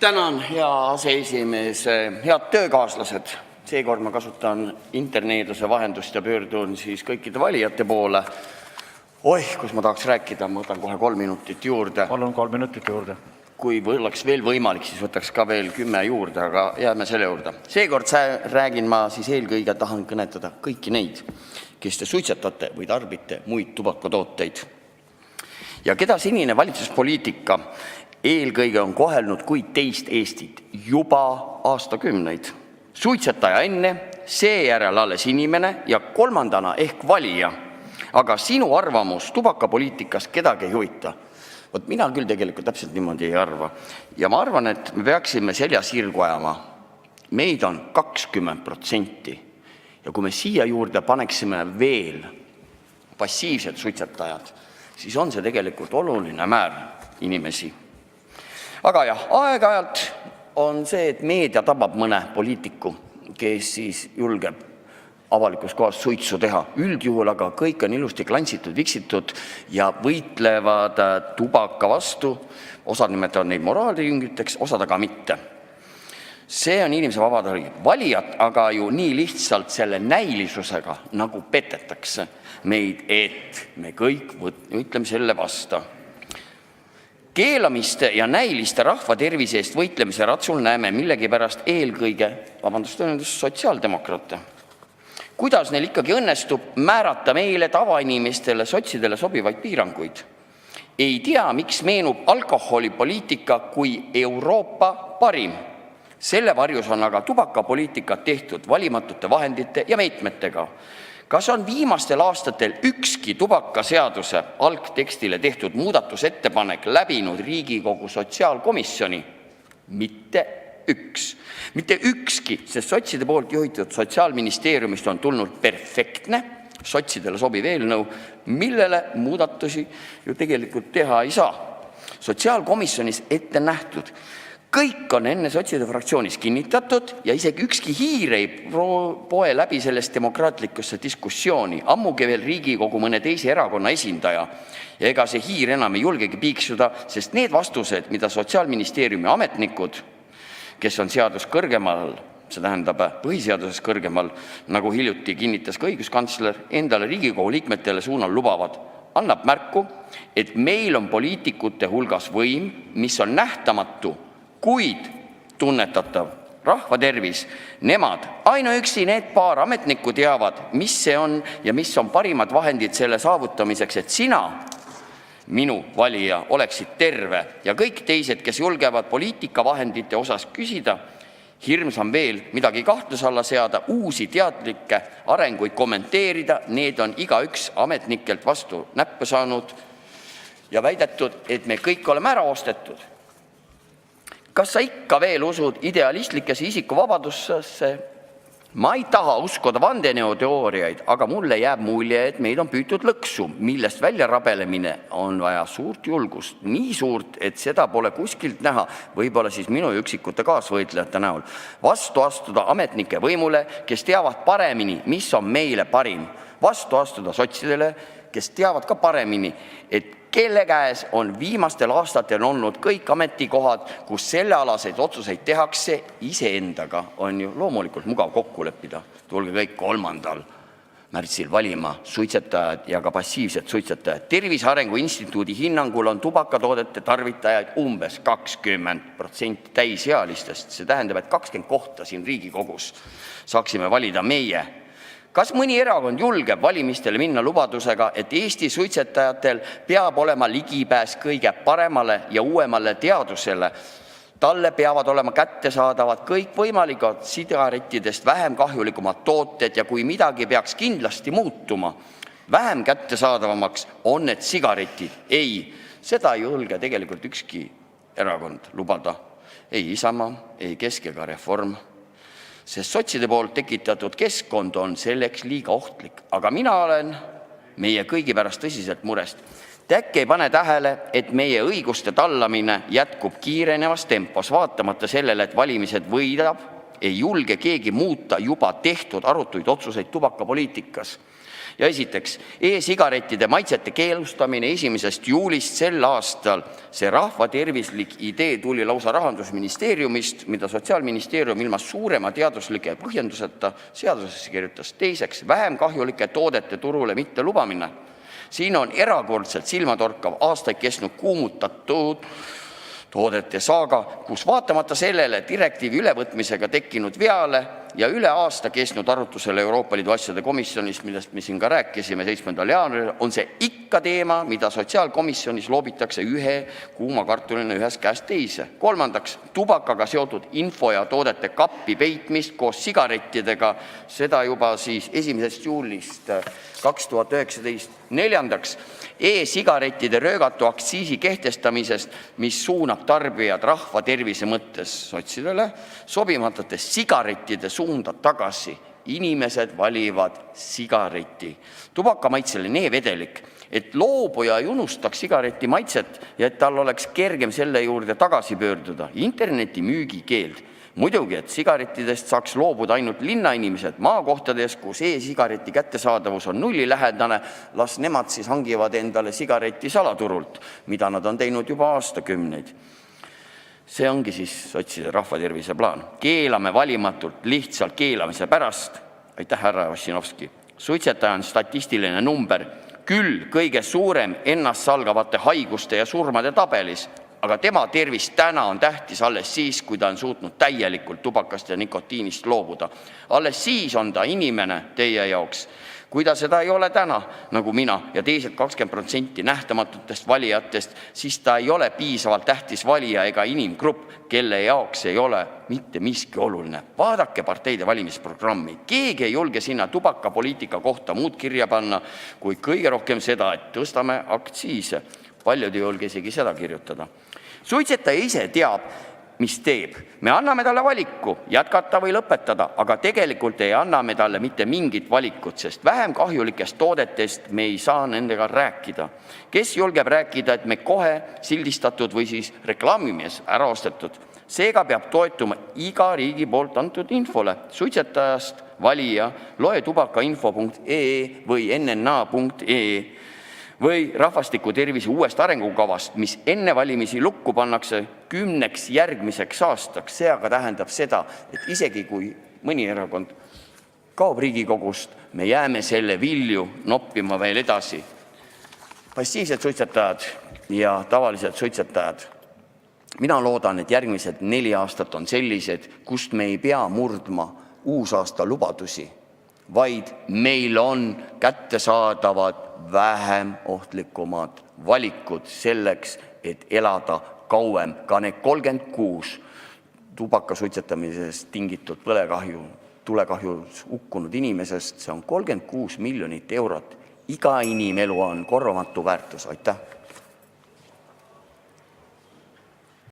Tänan, hea aseesimees. Head töökaaslased, seekord ma kasutan interneeduse vahendust ja pöördun siis kõikide valijate poole. Kus ma tahaks rääkida, ma võtan kohe 3 minutit juurde. Palun 3 minutit juurde. Kui oleks veel võimalik, siis võtaks ka veel 10 juurde, aga jääme selle juurde. Seekord räägin ma siis eelkõige tahan kõnetada kõiki neid, kes te suitsetate või tarbite muid tubakatooteid. Ja keda senine valitsuspoliitika eelkõige on kohelnud kui teist Eestit juba aastakümneid. Suitsetaja enne, seejärel alles inimene ja kolmandana ehk valija. Aga sinu arvamus tubakapoliitikas kedagi ei huvita. Mina küll tegelikult täpselt niimoodi ei arva. Ja ma arvan, et me peaksime selja sirgu ajama. Meid on 20%. Ja kui me siia juurde paneksime veel passiivsed suitsetajad, siis on see tegelikult oluline määr inimesi. Aga jah, aeg-ajalt on see, et meedia tabab mõne poliitiku, kes siis julgeb avalikus kohas suitsu teha. Üldjuhul aga kõik on ilusti klantsitud, viksitud ja võitlevad tubaka vastu. Osad nimetavad neid moraalijüngriteks, osad aga mitte. See on inimese vabadus. Valijad aga ju nii lihtsalt selle näilisusega nagu petetakse meid, et me kõik ütleme selle vasta. Keelamiste ja näiliste rahva tervise eest võitlemise ratsul näeme millegipärast eelkõige, sotsiaaldemokraate. Kuidas neil ikkagi õnnestub määrata meile tavainimestele sotsidele sobivaid piiranguid? Ei tea, miks meenub alkoholipoliitika kui Euroopa parim. Selle varjus on aga tubakapoliitikat tehtud valimatute vahendite ja meetmetega. Kas on viimastel aastatel ükski tubakaseaduse algtekstile tehtud muudatusettepanek läbinud Riigikogu sotsiaalkomisjoni? Mitte üks. Mitte ükski, sest sotside poolt juhitud sotsiaalministeeriumist on tulnud perfektne, sotsidele sobiv eelnõu, millele muudatusi ju tegelikult teha ei saa. Sotsiaalkomisjonis ette nähtud. Kõik on enne sotside fraktsioonis kinnitatud ja isegi ükski hiir ei poe läbi sellest demokraatlikusse diskussiooni, ammugi veel Riigikogu mõne teise erakonna esindaja. Ja ega see hiir enam ei julgegi piiksuda, sest need vastused, mida Sotsiaalministeeriumi ametnikud, kes on seadus kõrgemal, see tähendab põhiseaduses kõrgemal, nagu hiljuti kinnitas ka õiguskantsler, endale Riigikogu liikmetele suunal lubavad, annab märku, et meil on poliitikute hulgas võim, mis on nähtamatu, kuid tunnetatav rahva tervis. Nemad, ainuüksi need paar ametnikku teavad, mis see on ja mis on parimad vahendid selle saavutamiseks, et sina, minu valija, oleksid terve ja kõik teised, kes julgevad poliitikavahendite osas küsida, hirmsam veel midagi kahtluse alla seada, uusi teadlikke arenguid kommenteerida, need on igaüks ametnikelt vastu näppe saanud ja väidetud, et me kõik oleme ära ostetud. Kas sa ikka veel usud idealistlikesse isikuvabadusse? Ma ei taha uskuda vandenõuteooriaid, aga mulle jääb mulje, et meid on püütud lõksu, millest välja rabelemine on vaja suurt julgust. Nii suurt, et seda pole kuskilt näha, võib-olla siis minu üksikute kaasvõitlejate näol. Vastu astuda ametnike võimule, kes teavad paremini, mis on meile parim. Vastu astuda sotsidele, kes teavad ka paremini, et kelle käes on viimastel aastatel olnud kõik ametikohad, kus sellealaseid otsuseid tehakse iseendaga, on ju loomulikult mugav kokku leppida. Tulge kõik 3. märtsil valima suitsetajad ja ka passiivsed suitsetajad. Tervise Arengu Instituudi hinnangul on tubakatoodete tarvitajaid umbes 20% täisealistest. See tähendab, et 20 kohta siin Riigikogus saaksime valida meie. Kas mõni erakond julgeb valimistele minna lubadusega, et Eesti suitsetajatel peab olema ligipääs kõige paremale ja uuemale teadusele? Talle peavad olema kättesaadavad kõik võimalikud sigarettidest vähem kahjulikumad tooted ja kui midagi peaks kindlasti muutuma, vähem kättesaadavamaks on need sigaretid. Ei, seda ei julge tegelikult ükski erakond lubada. Ei Isamaa, ei Kesk ega Reform. Sest sotside poolt tekitatud keskkond on selleks liiga ohtlik. Aga mina olen meie kõigi pärast tõsiselt murest. Äkki ei pane tähele, et meie õiguste tallamine jätkub kiirenevas tempos, vaatamata sellele, et valimised võidab, ei julge keegi muuta juba tehtud arutuid otsuseid tubakapoliitikas. Ja esiteks, e-sigarettide maitsete keelustamine 1. juulist sel aastal. See rahvatervislik idee tuli lausa Rahandusministeeriumist, mida Sotsiaalministeerium ilma suurema teaduslike põhjenduseta seadusesse kirjutas. Teiseks, vähem kahjulike toodete turule mitte lubamine. Siin on erakordselt silmatorkav aastaid kestnud kuumutatud toodete saaga, kus vaatamata sellele direktiivi ülevõtmisega tekkinud veale ja üle aasta kestnud arutusele Euroopa Liidu asjade komisjonis, millest me siin ka rääkisime 7. jaanuaril, on see ikka teema, mida sotsiaalkomisjonis loobitakse ühe kuuma kartulina ühest käest teise. Kolmandaks, tubakaga seotud info ja toodete kappi peitmist koos sigarettidega, seda juba siis 1. juulist 2019. Neljandaks, e-sigarettide röögatu aktsiisi kehtestamisest, mis suunab tarbijad rahva tervise mõttes sotsidele, sobimatute sigarettide suunda tagasi. Inimesed valivad sigareti. Tubakamaitseline e-vedelik, et loobuja ei unustaks sigareti maitset ja et tal oleks kergem selle juurde tagasi pöörduda. Interneti müügikeeld. Muidugi, et sigarettidest saaks loobuda ainult linnainimesed maakohtades, kus e-sigareti kättesaadavus on nullilähedane, las nemad siis hangivad endale sigareti salaturult, mida nad on teinud juba aastakümneid. See ongi siis sotside rahvatervise plaan. Keelame valimatult lihtsalt keelamise pärast. Aitäh, härra Ossinovski. Suitsetaja on statistiline number, küll kõige suurem ennastsalgavate haiguste ja surmade tabelis, aga tema tervis täna on tähtis alles siis, kui ta on suutnud täielikult tubakast ja nikotiinist loobuda. Alles siis on ta inimene teie jaoks. Kui ta seda ei ole täna, nagu mina ja teised 20% nähtamatutest valijatest, siis ta ei ole piisavalt tähtis valija ega inimgrupp, kelle jaoks ei ole mitte miski oluline. Vaadake parteide valimisprogrammi. Keegi ei julge sinna tubakapoliitika kohta muud kirja panna, kui kõige rohkem seda, et tõstame aktsiise. Paljud ei julge isegi seda kirjutada. Suitsetaja ise teab, mis teeb. Me anname talle valiku, jätkata või lõpetada, aga tegelikult ei anna me talle mitte mingit valikut, sest vähem kahjulikest toodetest me ei saa nendega rääkida. Kes julgeb rääkida, et me kohe sildistatud või siis reklaamimees ära ostetud? Seega peab toetuma iga riigi poolt antud infole. Suitsetajast valija loe tubakainfo.ee või nna.ee või rahvastiku tervise uuest arengukavast, mis enne valimisi lukku pannakse 10 järgmiseks aastaks. See aga tähendab seda, et isegi kui mõni erakond kaob Riigikogust, me jääme selle vilju noppima veel edasi. Passiivsed suitsetajad ja tavalised suitsetajad. Mina loodan, et järgmised 4 aastat on sellised, kust me ei pea murdma uusaasta lubadusi, vaid meil on kättesaadavad vähem ohtlikumad valikud selleks, et elada kauem. Ka need 36 tubakasuitsetamisest tingitud tulekahjus hukkunud inimesest, see on 36 miljonit eurot. Iga inimelu on korvamatu väärtus. Aitäh!